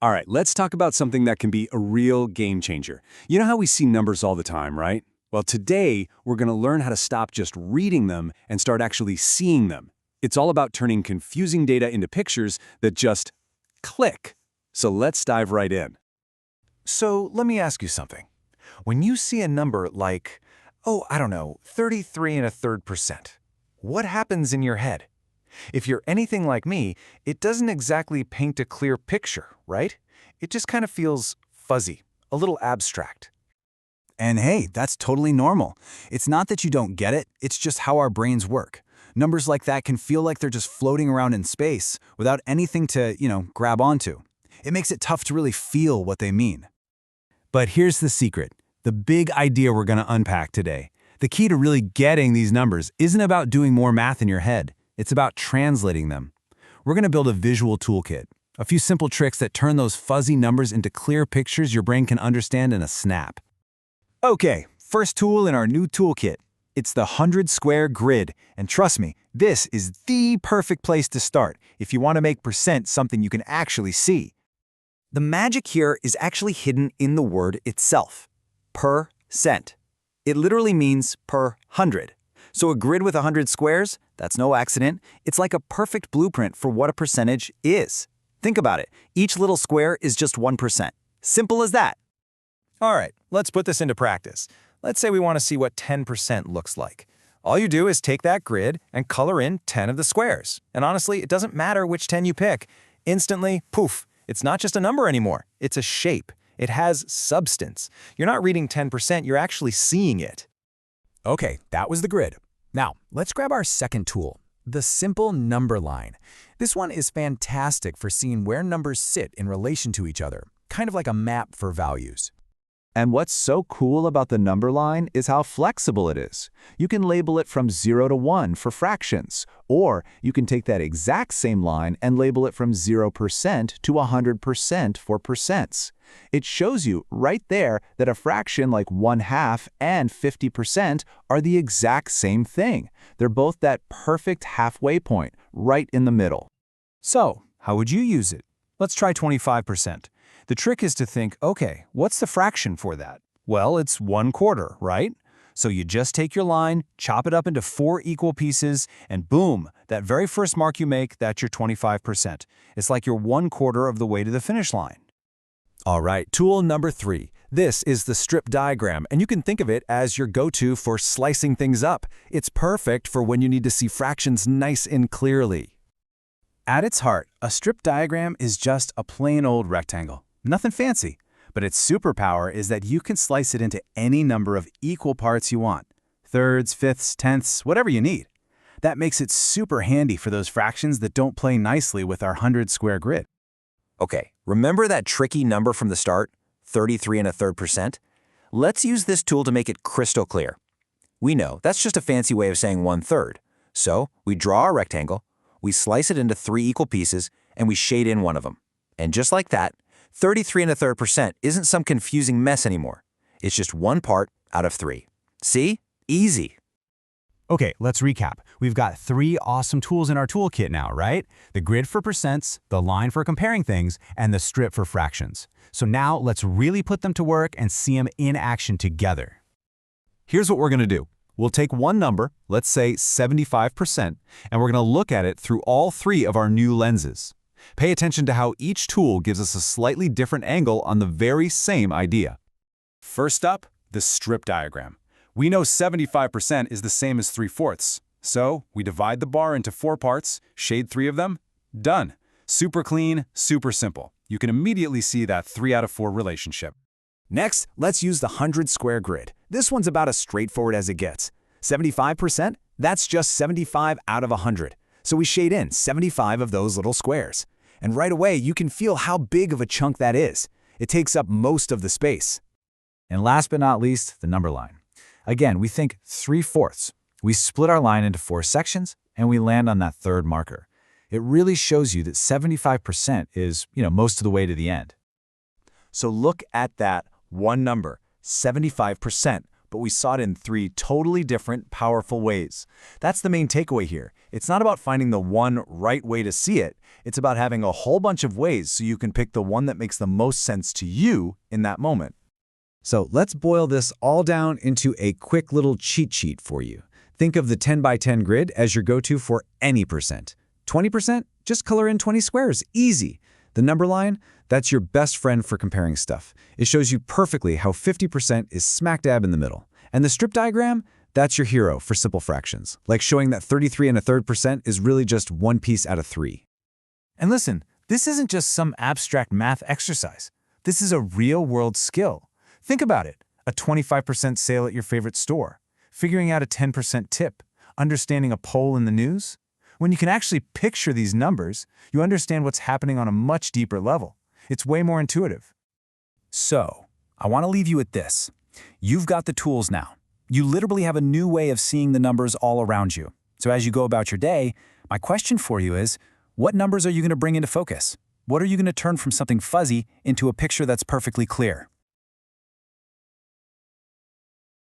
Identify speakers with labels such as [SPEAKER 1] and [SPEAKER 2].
[SPEAKER 1] All right, let's talk about something that can be a real game changer. You know how we see numbers all the time, right? Well, today, we're going to learn how to stop just reading them and start actually seeing them. It's all about turning confusing data into pictures that just click. So let's dive right in.
[SPEAKER 2] So let me ask you something. When you see a number like, oh, I don't know, 33.33%, what happens in your head? If you're anything like me, it doesn't exactly paint a clear picture, right? It just kind of feels fuzzy, a little abstract.
[SPEAKER 3] And hey, that's totally normal. It's not that you don't get it, it's just how our brains work. Numbers like that can feel like they're just floating around in space without anything to, grab onto. It makes it tough to really feel what they mean. But here's the secret, the big idea we're going to unpack today. The key to really getting these numbers isn't about doing more math in your head. It's about translating them. We're going to build a visual toolkit, a few simple tricks that turn those fuzzy numbers into clear pictures your brain can understand in a snap. Okay, first tool in our new toolkit. It's the 100 square grid, and trust me, this is the perfect place to start if you want to make percent something you can actually see. The magic here is actually hidden in the word itself, percent. It literally means per 100. So a grid with 100 squares, that's no accident. It's like a perfect blueprint for what a percentage is. Think about it. Each little square is just 1%. Simple as that.
[SPEAKER 2] All right, let's put this into practice. Let's say we want to see what 10% looks like. All you do is take that grid and color in 10 of the squares. And honestly, it doesn't matter which 10 you pick. Instantly, poof, it's not just a number anymore. It's a shape. It has substance. You're not reading 10%, you're actually seeing it.
[SPEAKER 3] Okay, that was the grid. Now, let's grab our second tool, the simple number line. This one is fantastic for seeing where numbers sit in relation to each other, kind of like a map for values.
[SPEAKER 4] And what's so cool about the number line is how flexible it is. You can label it from 0 to 1 for fractions, or you can take that exact same line and label it from 0% to 100% for percents. It shows you right there that a fraction like 1/2 and 50% are the exact same thing. They're both that perfect halfway point, right in the middle.
[SPEAKER 3] So, how would you use it? Let's try 25%. The trick is to think, okay, what's the fraction for that? Well, it's 1/4, right? So you just take your line, chop it up into 4 equal pieces, and boom, that very first mark you make, that's your 25%. It's like you're 1/4 of the way to the finish line. All right, tool number 3. This is the strip diagram, and you can think of it as your go-to for slicing things up. It's perfect for when you need to see fractions nice and clearly. At its heart, a strip diagram is just a plain old rectangle. Nothing fancy, but its superpower is that you can slice it into any number of equal parts you want. Thirds, fifths, tenths, whatever you need. That makes it super handy for those fractions that don't play nicely with our 100 square grid.
[SPEAKER 2] Okay, remember that tricky number from the start, 33.33%? Let's use this tool to make it crystal clear. We know that's just a fancy way of saying 1/3. So we draw our rectangle, we slice it into 3 equal pieces, and we shade in one of them. And just like that, 33.33% isn't some confusing mess anymore. It's just one part out of 3. See? Easy.
[SPEAKER 3] Okay, let's recap. We've got 3 awesome tools in our toolkit now, right? The grid for percents, the line for comparing things, and the strip for fractions. So now let's really put them to work and see them in action together. Here's what we're going to do. We'll take one number, let's say 75%, and we're going to look at it through all 3 of our new lenses. Pay attention to how each tool gives us a slightly different angle on the very same idea. First up, the strip diagram. We know 75% is the same as 3/4. So we divide the bar into 4 parts, shade 3 of them, done. Super clean, super simple. You can immediately see that 3 out of 4 relationship. Next, let's use the 100 square grid. This one's about as straightforward as it gets. 75%, that's just 75 out of 100. So we shade in 75 of those little squares. And right away, you can feel how big of a chunk that is. It takes up most of the space. And last but not least, the number line. Again, we think 3/4. We split our line into 4 sections, and we land on that 3rd marker. It really shows you that 75% is, most of the way to the end. So look at that one number, 75%,
[SPEAKER 5] but we saw it in 3 totally different, powerful ways. That's the main takeaway here. It's not about finding the one right way to see it. It's about having a whole bunch of ways so you can pick the one that makes the most sense to you in that moment.
[SPEAKER 1] So let's boil this all down into a quick little cheat sheet for you. Think of the 10 by 10 grid as your go-to for any percent. 20%? Just color in 20 squares. Easy. The number line? That's your best friend for comparing stuff. It shows you perfectly how 50% is smack dab in the middle. And the strip diagram? That's your hero for simple fractions, like showing that 33 1/3% is really just one piece out of 3.
[SPEAKER 5] And listen, this isn't just some abstract math exercise. This is a real-world skill. Think about it. A 25% sale at your favorite store, figuring out a 10% tip, understanding a poll in the news. When you can actually picture these numbers, you understand what's happening on a much deeper level. It's way more intuitive.
[SPEAKER 2] So, I want to leave you with this. You've got the tools now. You literally have a new way of seeing the numbers all around you. So as you go about your day, my question for you is, what numbers are you going to bring into focus? What are you going to turn from something fuzzy into a picture that's perfectly clear?